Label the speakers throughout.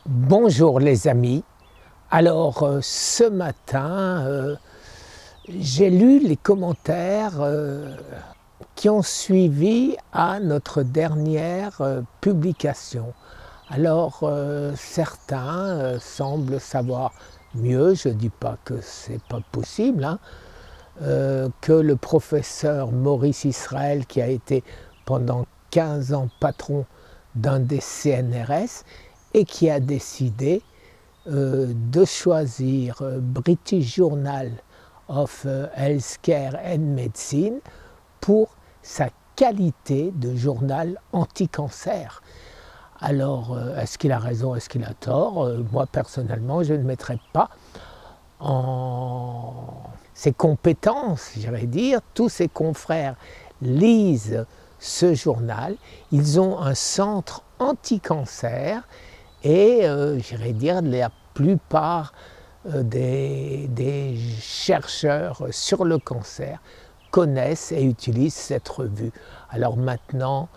Speaker 1: Bonjour les amis. Alors ce matin, j'ai lu les commentaires qui ont suivi à notre dernière publication. Alors certains semblent savoir mieux, je ne dis pas que ce n'est pas possible, que le professeur Maurice Israël, qui a été pendant 15 ans patron d'un des CNRS, et qui a décidé de choisir British Journal of Healthcare and Medicine pour sa qualité de journal anti-cancer. Alors, est-ce qu'il a raison, est-ce qu'il a tort? Moi, personnellement, je ne mettrai pas en ses compétences, j'allais dire. Tous ses confrères lisent ce journal. Ils ont un centre anti-cancer. Et j'irais dire la plupart des chercheurs sur le cancer connaissent et utilisent cette revue. Alors maintenant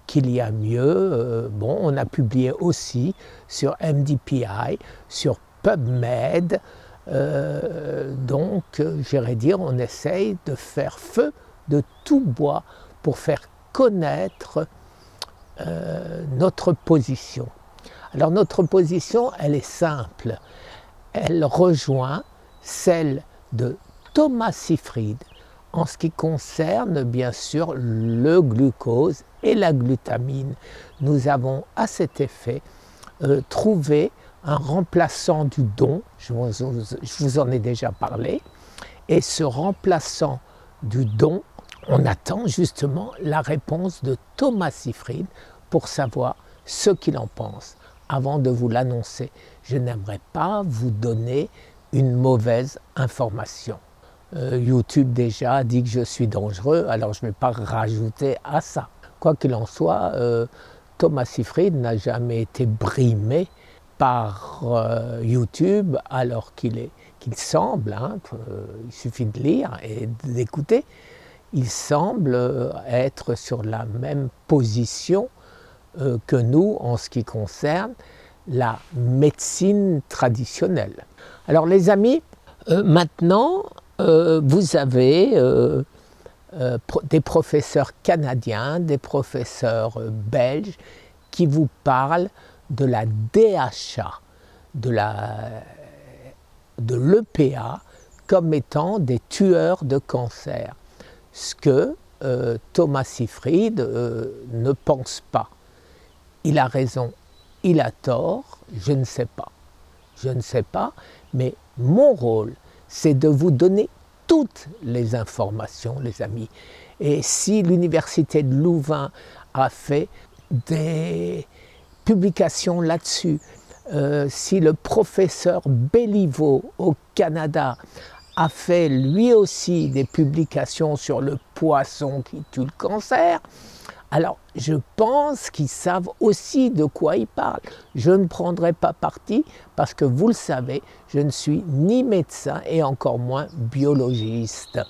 Speaker 1: qu'il y a mieux, on a publié aussi sur MDPI, sur PubMed, donc j'irais dire on essaye de faire feu de tout bois pour faire connaître notre position. Alors notre position, elle est simple. Elle rejoint celle de Thomas Seyfried en ce qui concerne bien sûr le glucose et la glutamine. Nous avons à cet effet trouvé un remplaçant du don, je vous en ai déjà parlé, et ce remplaçant du don, on attend justement la réponse de Thomas Seyfried pour savoir ce qu'il en pense. Avant de vous l'annoncer, je n'aimerais pas vous donner une mauvaise information. YouTube déjà a dit que je suis dangereux, alors je ne vais pas rajouter à ça. Quoi qu'il en soit, Thomas Seyfried n'a jamais été brimé par YouTube alors qu'il semble, il suffit de lire et d'écouter, il semble être sur la même position que nous en ce qui concerne la médecine traditionnelle. Alors les amis, maintenant vous avez des professeurs canadiens, des professeurs belges qui vous parlent de la DHA, de l'EPA comme étant des tueurs de cancer. Ce que Thomas Seyfried ne pense pas. Il a raison, il a tort, je ne sais pas. Je ne sais pas, mais mon rôle, c'est de vous donner toutes les informations, les amis. Et si l'Université de Louvain a fait des publications là-dessus, si le professeur Béliveau au Canada a fait lui aussi des publications sur le poisson qui tue le cancer, alors je pense qu'ils savent aussi de quoi ils parlent. Je ne prendrai pas parti parce que vous le savez, je ne suis ni médecin et encore moins biologiste.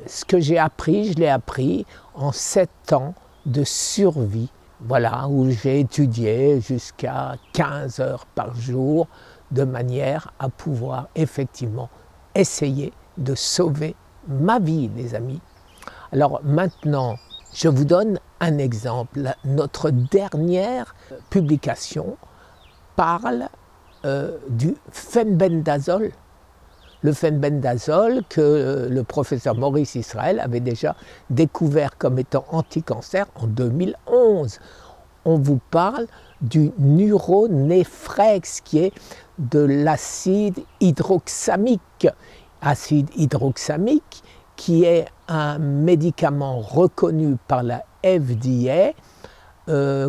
Speaker 1: Ce que j'ai appris, je l'ai appris en 7 ans de survie, voilà, où j'ai étudié jusqu'à 15 heures par jour de manière à pouvoir effectivement essayer de sauver ma vie, les amis. Alors maintenant, je vous donne un exemple. Notre dernière publication parle du fenbendazole. Le fenbendazole que le professeur Maurice Israël avait déjà découvert comme étant anti-cancer en 2011. On vous parle du Nuronefrex qui est de l'acide hydroxamique. Acide hydroxamique qui est un médicament reconnu par la FDA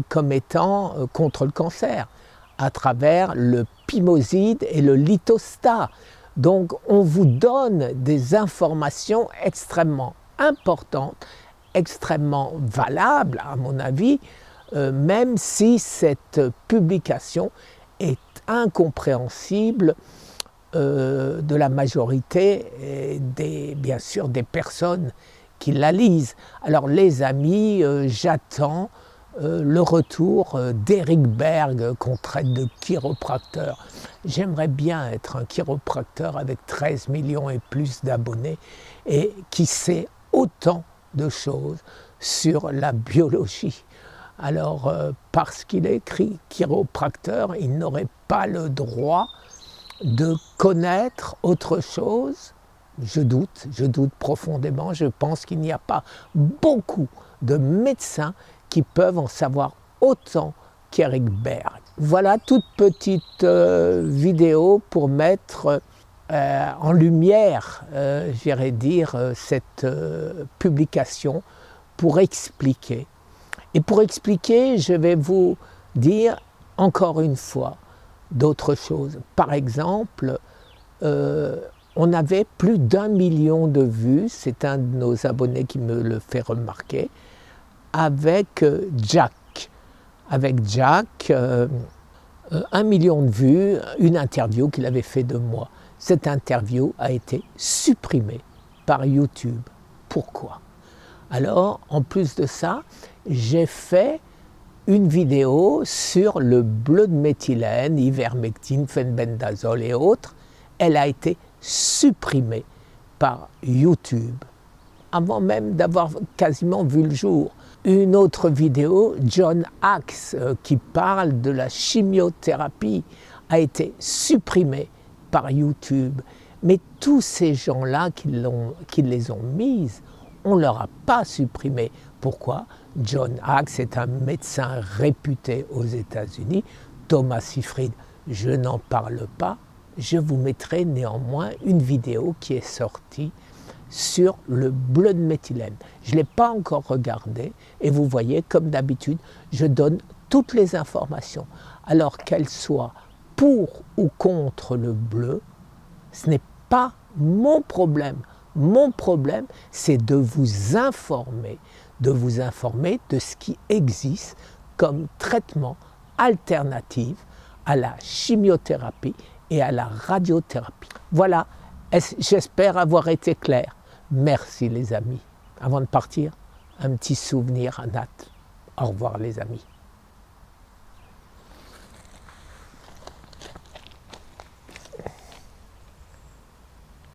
Speaker 1: comme étant contre le cancer à travers le pimoside et le litostat. Donc on vous donne des informations extrêmement importantes, extrêmement valables à mon avis, même si cette publication est incompréhensible de la majorité bien sûr des personnes qui la lisent. Alors les amis, j'attends le retour d'Eric Berg qu'on traite de chiropracteur. J'aimerais bien être un chiropracteur avec 13 millions et plus d'abonnés et qui sait autant de choses sur la biologie. Alors, parce qu'il est écrit chiropracteur, il n'aurait pas le droit de connaître autre chose. Je doute profondément. Je pense qu'il n'y a pas beaucoup de médecins qui peuvent en savoir autant qu'Eric Berg. Voilà toute petite vidéo pour mettre en lumière, j'irais dire, cette publication pour expliquer. Et pour expliquer, je vais vous dire encore une fois d'autres choses. Par exemple, on avait plus d'1 million de vues, c'est un de nos abonnés qui me le fait remarquer, avec Jack. Avec Jack, 1 million de vues, une interview qu'il avait fait de moi. Cette interview a été supprimée par YouTube. Pourquoi ? Alors, en plus de ça, j'ai fait une vidéo sur le bleu de méthylène, ivermectine, phenbendazole et autres. Elle a été supprimée par YouTube, avant même d'avoir quasiment vu le jour. Une autre vidéo, John Axe, qui parle de la chimiothérapie, a été supprimée par YouTube. Mais tous ces gens-là qui les ont mises, on ne leur a pas supprimé. Pourquoi ? John Axe est un médecin réputé aux États-Unis. Thomas Seyfried, je n'en parle pas. Je vous mettrai néanmoins une vidéo qui est sortie sur le bleu de méthylène. Je ne l'ai pas encore regardé et vous voyez, comme d'habitude, je donne toutes les informations. Alors qu'elles soient pour ou contre le bleu, ce n'est pas mon problème. Mon problème, c'est de vous informer de ce qui existe comme traitement alternatif à la chimiothérapie et à la radiothérapie. Voilà, j'espère avoir été clair. Merci les amis. Avant de partir, un petit souvenir à Nat. Au revoir les amis.